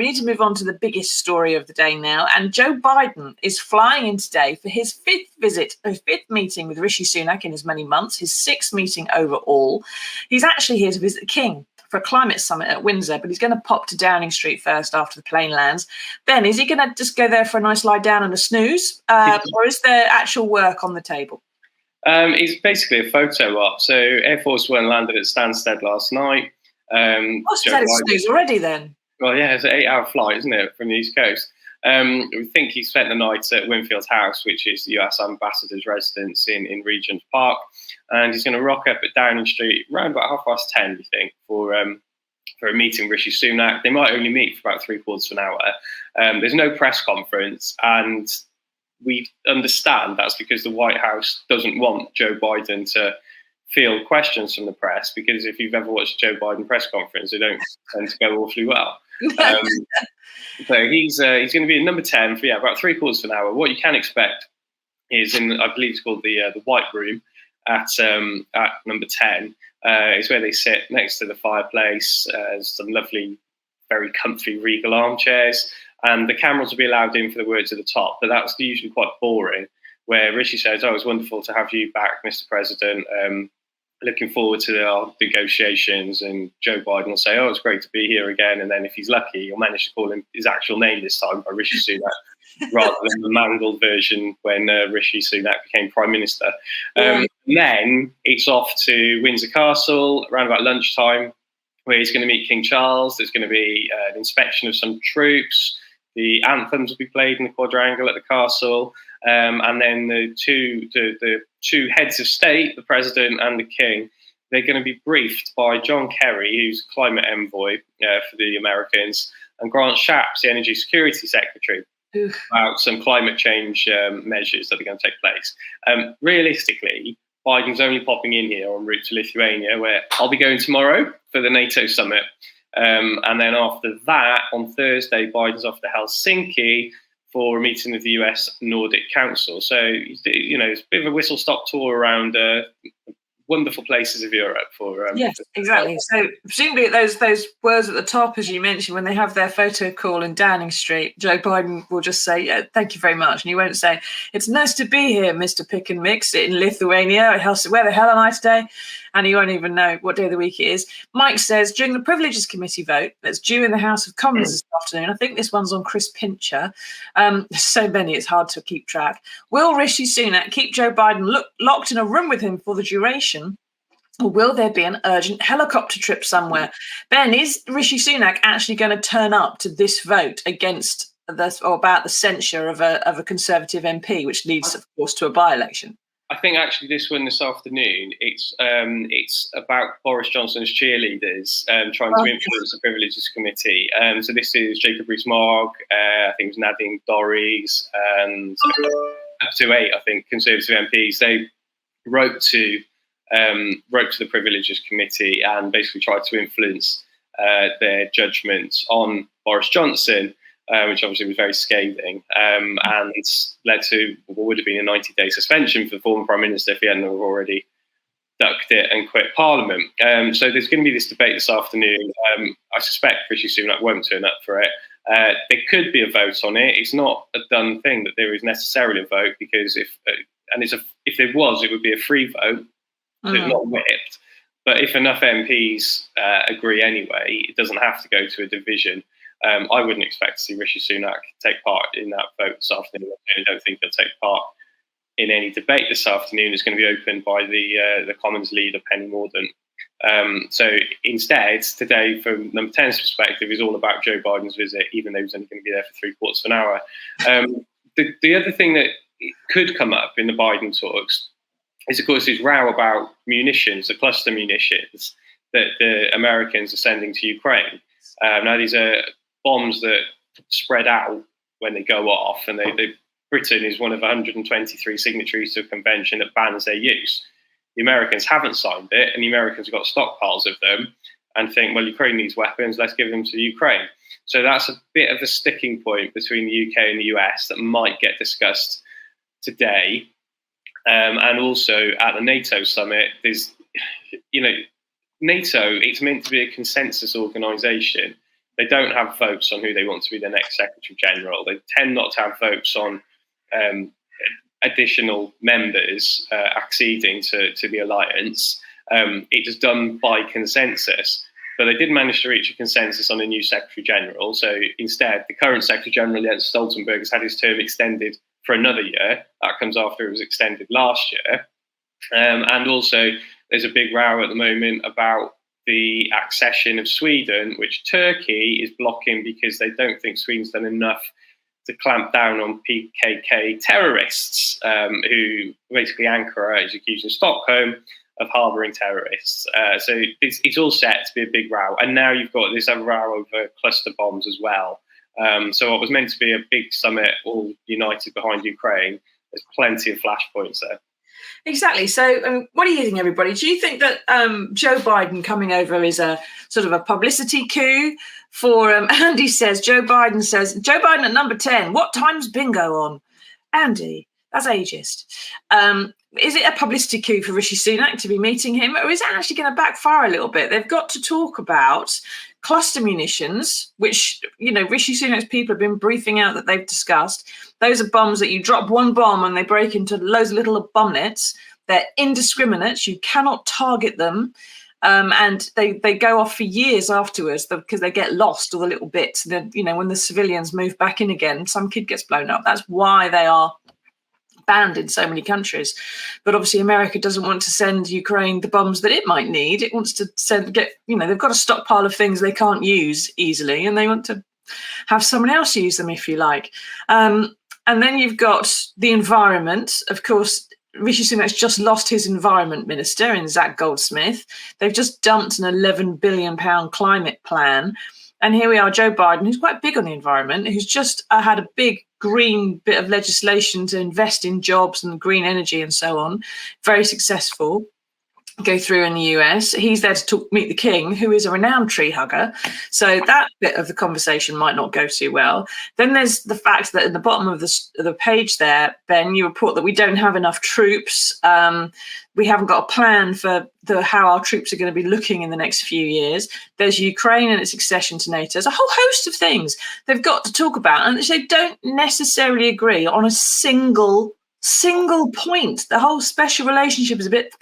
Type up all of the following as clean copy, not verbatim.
we need to move on to the biggest story of the day now. And Joe Biden is flying in today for his fifth meeting with Rishi Sunak in as many months, his sixth meeting overall. He's actually here to visit the King for a climate summit at Windsor, but he's going to pop to Downing Street first after the plane lands. Ben, is he going to just go there for a nice lie down and a snooze, or is there actual work on the table? It's basically a photo op. So Air Force One landed at Stansted last night. He's had a snooze already then. Well, yeah, it's an 8-hour flight, isn't it, from the East Coast? We think he spent the night at Winfield House, which is the US Ambassador's residence in Regent's Park. And he's going to rock up at Downing Street around about 10:30, we think, for a meeting with Rishi Sunak. They might only meet for about 3/4 of an hour. There's no press conference, and we understand that's because the White House doesn't want Joe Biden to field questions from the press, because if you've ever watched a Joe Biden press conference, they don't tend to go awfully well. So he's going to be in number 10 for about 3/4 of an hour. What you can expect is I believe it's called the White Room at number 10. It's where they sit next to the fireplace. Some lovely, very comfy regal armchairs, and the cameras will be allowed in for the words at the top. But that's usually quite boring, where Rishi says, "Oh, it's wonderful to have you back, Mr. President. Looking forward to our negotiations." And Joe Biden will say, "Oh, it's great to be here again." And then if he's lucky, he'll manage to call him his actual name this time by Rishi Sunak, rather than the mangled version when Rishi Sunak became Prime Minister. And then it's off to Windsor Castle around about lunchtime, where he's going to meet King Charles. There's going to be an inspection of some troops. The anthems will be played in the quadrangle at the castle. And then the two heads of state, the president and the king, they're going to be briefed by John Kerry, who's climate envoy for the Americans, and Grant Shapps, the energy security secretary, about some climate change measures that are going to take place. Realistically, Biden's only popping in here en route to Lithuania, where I'll be going tomorrow for the NATO summit. And then after that, on Thursday, Biden's off to Helsinki for a meeting with the US Nordic Council. So, it's a bit of a whistle-stop tour around wonderful places of Europe. Yes, exactly. So presumably those words at the top, as you mentioned, when they have their photo call in Downing Street, Joe Biden will just say, "Yeah, thank you very much." And he won't say, "It's nice to be here, Mr. Pick and Mix in Lithuania. Where the hell am I today?" And he won't even know what day of the week it is. Mike says, during the Privileges Committee vote that's due in the House of Commons this afternoon, I think this one's on Chris Pincher. There's so many, it's hard to keep track. Will Rishi Sunak keep Joe Biden locked in a room with him for the duration? Or will there be an urgent helicopter trip somewhere? Ben, is Rishi Sunak actually going to turn up to this vote against about the censure of a Conservative MP, which leads, of course, to a by-election? I think actually this one this afternoon, it's about Boris Johnson's cheerleaders trying to influence the Privileges Committee. So this is Jacob Rees-Mogg, I think it was Nadine Dorries, and up to 8, I think, Conservative MPs. They wrote to the Privileges Committee and basically tried to influence their judgment on Boris Johnson, which obviously was very scathing, and led to what would have been a 90-day suspension for the former Prime Minister if he hadn't already ducked it and quit Parliament. So there's going to be this debate this afternoon. I suspect Rishi Sunak won't turn up for it. There could be a vote on it. It's not a done thing that there is necessarily a vote, because if there was, it would be a free vote. So it's not whipped. But if enough MPs agree anyway, it doesn't have to go to a division. I wouldn't expect to see Rishi Sunak take part in that vote this afternoon. I don't think he'll take part in any debate this afternoon. It's going to be opened by the Commons leader, Penny Mordaunt. So instead, today, from number 10's perspective, is all about Joe Biden's visit, even though he's only going to be there for 3/4 of an hour. The other thing that could come up in the Biden talks is, of course, this row about munitions, the cluster munitions that the Americans are sending to Ukraine. Now, these are bombs that spread out when they go off, and Britain is one of 123 signatories to a convention that bans their use. The Americans haven't signed it, and the Americans have got stockpiles of them and think, well, Ukraine needs weapons, let's give them to Ukraine. So that's a bit of a sticking point between the UK and the US that might get discussed today. And also at the NATO summit, there's, NATO, it's meant to be a consensus organisation. they don't have votes on who they want to be the next Secretary General. They tend not to have votes on additional members acceding to the alliance. It is done by consensus. But they did manage to reach a consensus on a new Secretary General. So instead, the current Secretary General, Jens Stoltenberg, has had his term extended for another year. That comes after it was extended last year. And also, there's a big row at the moment about the accession of Sweden, which Turkey is blocking because they don't think Sweden's done enough to clamp down on PKK terrorists, who basically Ankara is accusing Stockholm of harbouring terrorists. So it's all set to be a big row. And now you've got this other row over cluster bombs as well. So what was meant to be a big summit all united behind Ukraine, there's plenty of flashpoints there. Exactly. So what do you think, everybody? Do you think that Joe Biden coming over is a sort of a publicity coup for Andy says, Joe Biden at number 10, what time's bingo on? Andy, that's ageist. Is it a publicity coup for Rishi Sunak to be meeting him, or is it actually going to backfire a little bit? They've got to talk about cluster munitions, which, Rishi Sunak's people have been briefing out that they've discussed. Those are bombs that you drop one bomb and they break into loads of little bomb nets. They're indiscriminate. You cannot target them. And they go off for years afterwards because they get lost, all the little bits. Then, when the civilians move back in again, some kid gets blown up. That's why they are banned in so many countries. But obviously America doesn't want to send Ukraine the bombs that it might need. It wants to they've got a stockpile of things they can't use easily, and they want to have someone else use them, if you like. And then you've got the environment. Of course, Rishi Sunak's just lost his environment minister in Zach Goldsmith. They've just dumped an £11 billion climate plan. And here we are, Joe Biden, who's quite big on the environment, who's just had a big green bit of legislation to invest in jobs and green energy and so on. Very successful. Go through in the US. He's there to meet the king, who is a renowned tree hugger. So that bit of the conversation might not go too well. Then there's the fact that at the bottom of the page there, Ben, you report that we don't have enough troops. We haven't got a plan for how our troops are going to be looking in the next few years. There's Ukraine and its accession to NATO. There's a whole host of things they've got to talk about, and they don't necessarily agree on a single point. The whole special relationship is a bit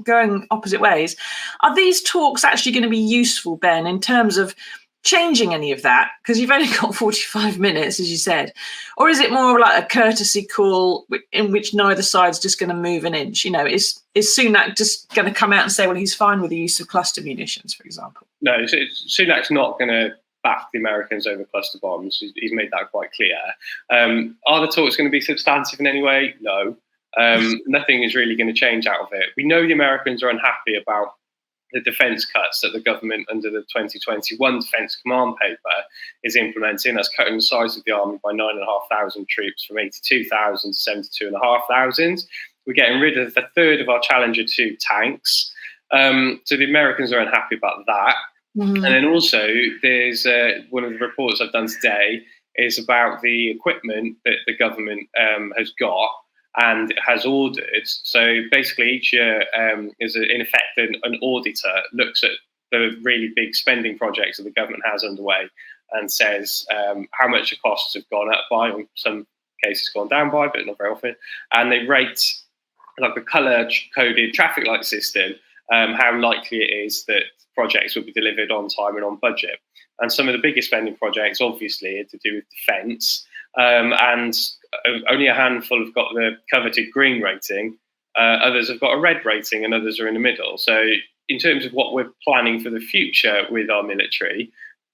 going opposite ways. Are these talks actually going to be useful, Ben, in terms of changing any of that? Because you've only got 45 minutes, as you said. Or is it more like a courtesy call in which neither side's just going to move an inch? Is Sunak just going to come out and say, well, he's fine with the use of cluster munitions, for example? No, Sunak's not going to back the Americans over cluster bombs. He's made that quite clear. Are the talks going to be substantive in any way? No. Nothing is really going to change out of it. We know the Americans are unhappy about the defence cuts that the government under the 2021 Defence Command Paper is implementing. That's cutting the size of the army by 9,500 troops from 82,000 to 72,500. We're getting rid of a third of our Challenger 2 tanks. So the Americans are unhappy about that. Mm-hmm. And then also there's one of the reports I've done today is about the equipment that the government has got and has ordered. So basically each year is in effect an auditor looks at the really big spending projects that the government has underway and says how much the costs have gone up by, in some cases gone down by, but not very often. And they rate like a colour-coded traffic light system, how likely it is that projects will be delivered on time and on budget. And some of the biggest spending projects, obviously, are to do with defence. And only a handful have got the coveted green rating. Others have got a red rating, and others are in the middle. So in terms of what we're planning for the future with our military,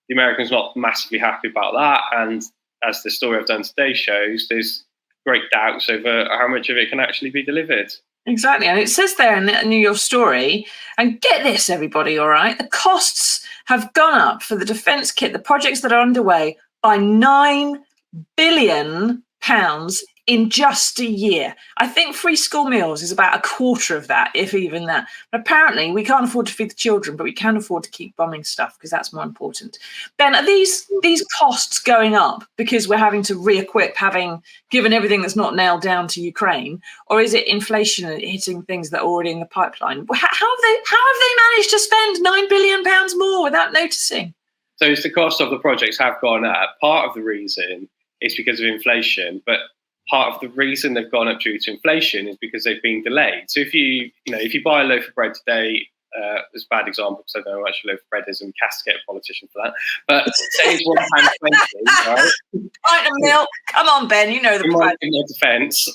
the Americans are not massively happy about that. And as the story I've done today shows, there's great doubts over how much of it can actually be delivered. Exactly. And it says there in your story, and get this, everybody, all right, the costs have gone up for the defence kit, the projects that are underway, by £9 billion in just a year. I think free school meals is about a quarter of that, if even that. But apparently we can't afford to feed the children, but we can afford to keep bombing stuff because that's more important. Ben, are these costs going up because we're having to re-equip, having given everything that's not nailed down to Ukraine, or is it inflation hitting things that are already in the pipeline? How have they managed to spend £9 billion more without noticing? So the cost of the projects have gone up. Part of the reason is because of inflation, but part of the reason they've gone up due to inflation is because they've been delayed. So if you buy a loaf of bread today, it's a bad example because I don't know how much a loaf of bread is and casket a politician for that. But say it's £1.20, right? Pint of milk. Come on, Ben, you know the price. In my defence,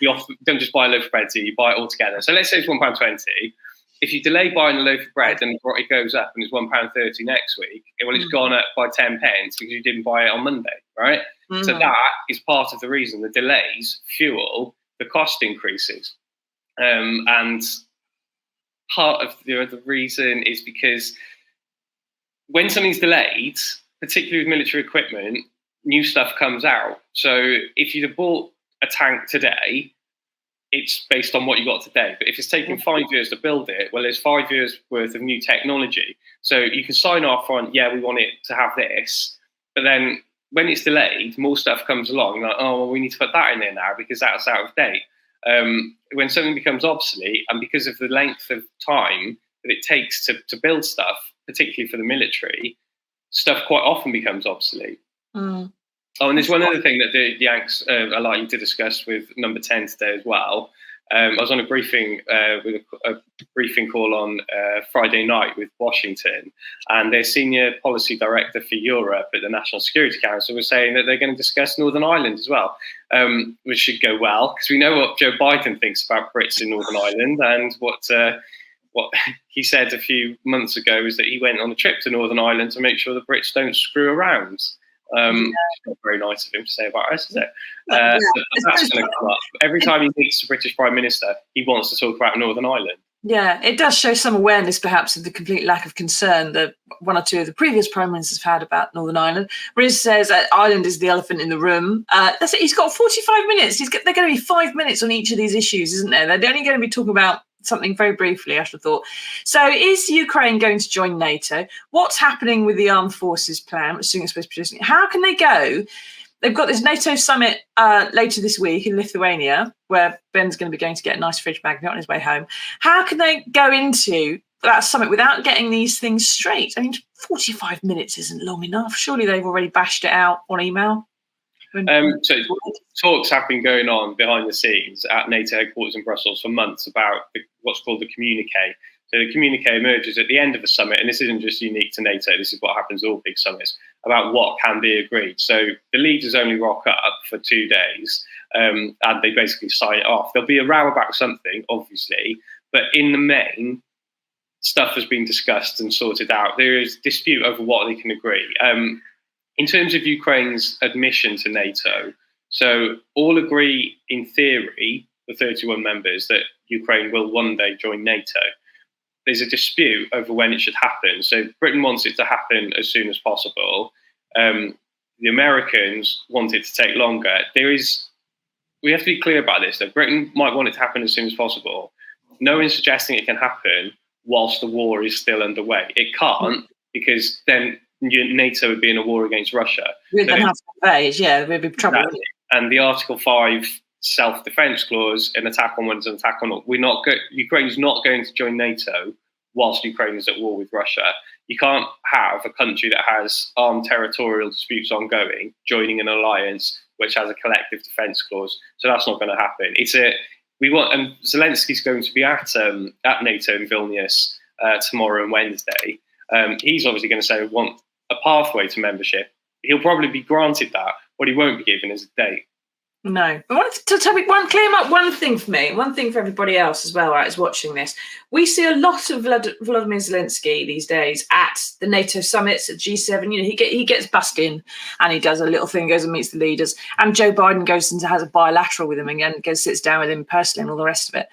you don't just buy a loaf of bread, you buy it all together. So let's say it's £1.20. If you delay buying a loaf of bread and it goes up and it's £1.30 next week, it's gone up by 10 pence because you didn't buy it on Monday, right? Mm-hmm. So that is part of the reason. The delays fuel the cost increases. And part of the reason is because when something's delayed, particularly with military equipment, new stuff comes out. So if you'd have bought a tank today, it's based on what you got today. But if it's taken 5 years to build it, well, there's 5 years worth of new technology. So you can sign off on, yeah, we want it to have this. But then when it's delayed, more stuff comes along. Like, oh, well, we need to put that in there now because that's out of date. When something becomes obsolete, and because of the length of time that it takes to build stuff, particularly for the military, stuff quite often becomes obsolete. Mm. Oh, and there's one other thing that the Yanks are likely to discuss with Number 10 today as well. I was on a briefing with a briefing call on Friday night with Washington, and their senior policy director for Europe at the National Security Council was saying that they're going to discuss Northern Ireland as well, which should go well because we know what Joe Biden thinks about Brits in Northern Ireland, and what he said a few months ago is that he went on a trip to Northern Ireland to make sure the Brits don't screw around. It's not very nice of him to say about us, is it? That's going to come up. Every time he meets the British Prime Minister, he wants to talk about Northern Ireland. Yeah, it does show some awareness, perhaps, of the complete lack of concern that one or two of the previous Prime Ministers have had about Northern Ireland. Riz says Ireland is the elephant in the room. That's it. He's got 45 minutes. They're going to be 5 minutes on each of these issues, isn't there? They're only going to be talking about something very briefly, I should have thought. So is Ukraine going to join NATO? What's happening with the armed forces plan, which is supposed to be producing? How can they go? They've got this NATO summit later this week in Lithuania, where Ben's going to be going to get a nice fridge magnet on his way home. How can they go into that summit without getting these things straight? I mean, 45 minutes isn't long enough. Surely they've already bashed it out on email. So talks have been going on behind the scenes at NATO headquarters in Brussels for months about what's called the communique. So the communique emerges at the end of the summit, and this isn't just unique to NATO, this is what happens at all big summits, about what can be agreed. So the leaders only rock up for 2 days, and they basically sign it off. There'll be a row about something, obviously, but in the main, stuff has been discussed and sorted out. There is dispute over what they can agree. In terms of Ukraine's admission to NATO, so all agree in theory, the 31 members, that Ukraine will one day join NATO. There's a dispute over when it should happen. So Britain wants it to happen as soon as possible. The Americans want it to take longer. We have to be clear about this, that Britain might want it to happen as soon as possible. No one's suggesting it can happen whilst the war is still underway. It can't, because then NATO would be in a war against Russia. We'd have to phase, yeah, there'd be trouble. Exactly. And the Article 5 self-defense clause, an attack on one is an attack on all. Ukraine's not going to join NATO whilst Ukraine is at war with Russia. You can't have a country that has armed territorial disputes ongoing joining an alliance which has a collective defense clause. So that's not going to happen. And Zelensky's going to be at NATO in Vilnius tomorrow and Wednesday. He's obviously going to say we want a pathway to membership. He'll probably be granted that. What he won't be given is a date. No. I wanted to clear up one thing for me, one thing for everybody else as well, right, is watching this. We see a lot of Volodymyr Zelensky these days at the NATO summits, at G7. You know, he gets busked in and he does a little thing, goes and meets the leaders. And Joe Biden goes and has a bilateral with him and sits down with him personally and all the rest of it.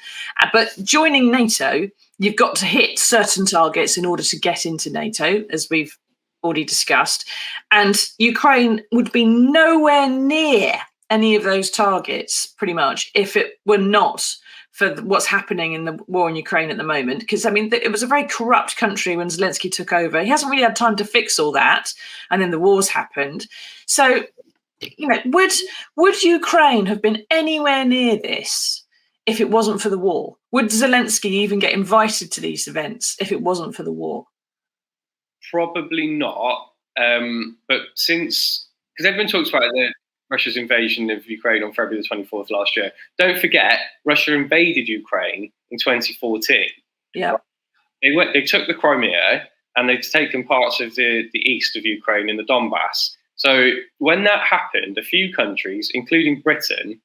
But joining NATO, you've got to hit certain targets in order to get into NATO, as we've already discussed. And Ukraine would be nowhere near any of those targets, pretty much, if it were not for what's happening in the war in Ukraine at the moment. Because, I mean, it was a very corrupt country when Zelensky took over. He hasn't really had time to fix all that. And then the wars happened. So, you know, would Ukraine have been anywhere near this if it wasn't for the war? Would Zelensky even get invited to these events if it wasn't for the war? Probably not. But because everyone talks about Russia's invasion of Ukraine on February the 24th last year, don't forget Russia invaded Ukraine in 2014. Yeah, they took the Crimea and they'd taken parts of the east of Ukraine in the Donbass. So when that happened, a few countries, including Britain,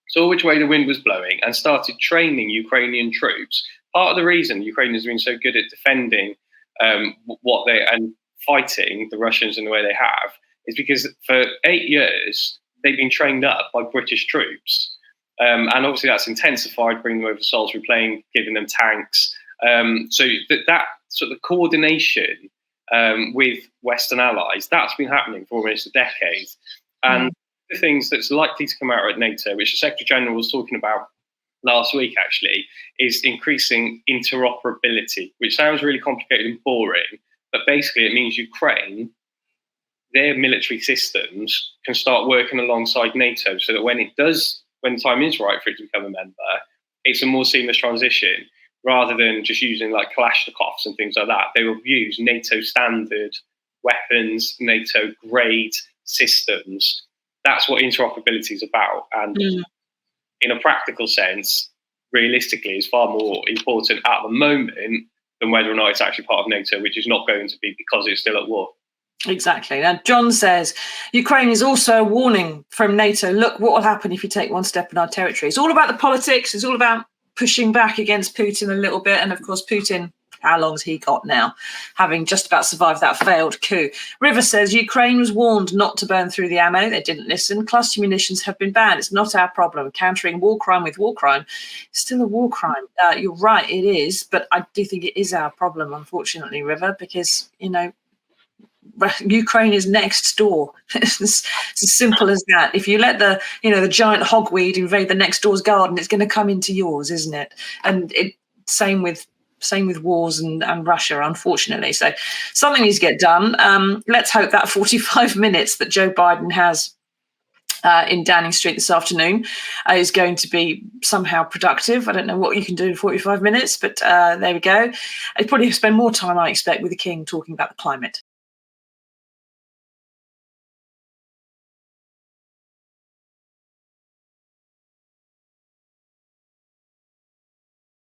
saw which way the wind was blowing and started training Ukrainian troops. Part of the reason Ukraine has been so good at defending and fighting the Russians in the way they have is because for 8 years they've been trained up by British troops, and obviously that's intensified, bringing them over to Salisbury Plain, giving them tanks. So that sort of coordination with Western allies, that's been happening for almost a decade. And the things that's likely to come out at NATO, which the Secretary General was talking about last week actually, is increasing interoperability, which sounds really complicated and boring, but basically it means Ukraine, their military systems can start working alongside NATO so that when the time is right for it to become a member, it's a more seamless transition rather than just using like Kalashnikovs and things like that. They will use NATO standard weapons, NATO grade systems. That's what interoperability is about. And in a practical sense, realistically, is far more important at the moment than whether or not it's actually part of NATO, which is not going to be because it's still at war. Exactly. Now, John says, Ukraine is also a warning from NATO. Look what will happen if you take one step in our territory. It's all about the politics. It's all about pushing back against Putin a little bit. And of course, Putin, how long's he got now, having just about survived that failed coup? River says, Ukraine was warned not to burn through the ammo. They didn't listen. Cluster munitions have been banned. It's not our problem. Countering war crime with war crime is still a war crime. You're right, it is. But I do think it is our problem, unfortunately, River, because, Ukraine is next door. It's as simple as that. If you let the giant hogweed invade the next door's garden, it's going to come into yours, isn't it? And same with wars and Russia, unfortunately. So something needs to get done. Let's hope that 45 minutes that Joe Biden has in Downing Street this afternoon is going to be somehow productive. I don't know what you can do in 45 minutes, but there we go. I'd probably spend more time, I expect, with the King talking about the climate.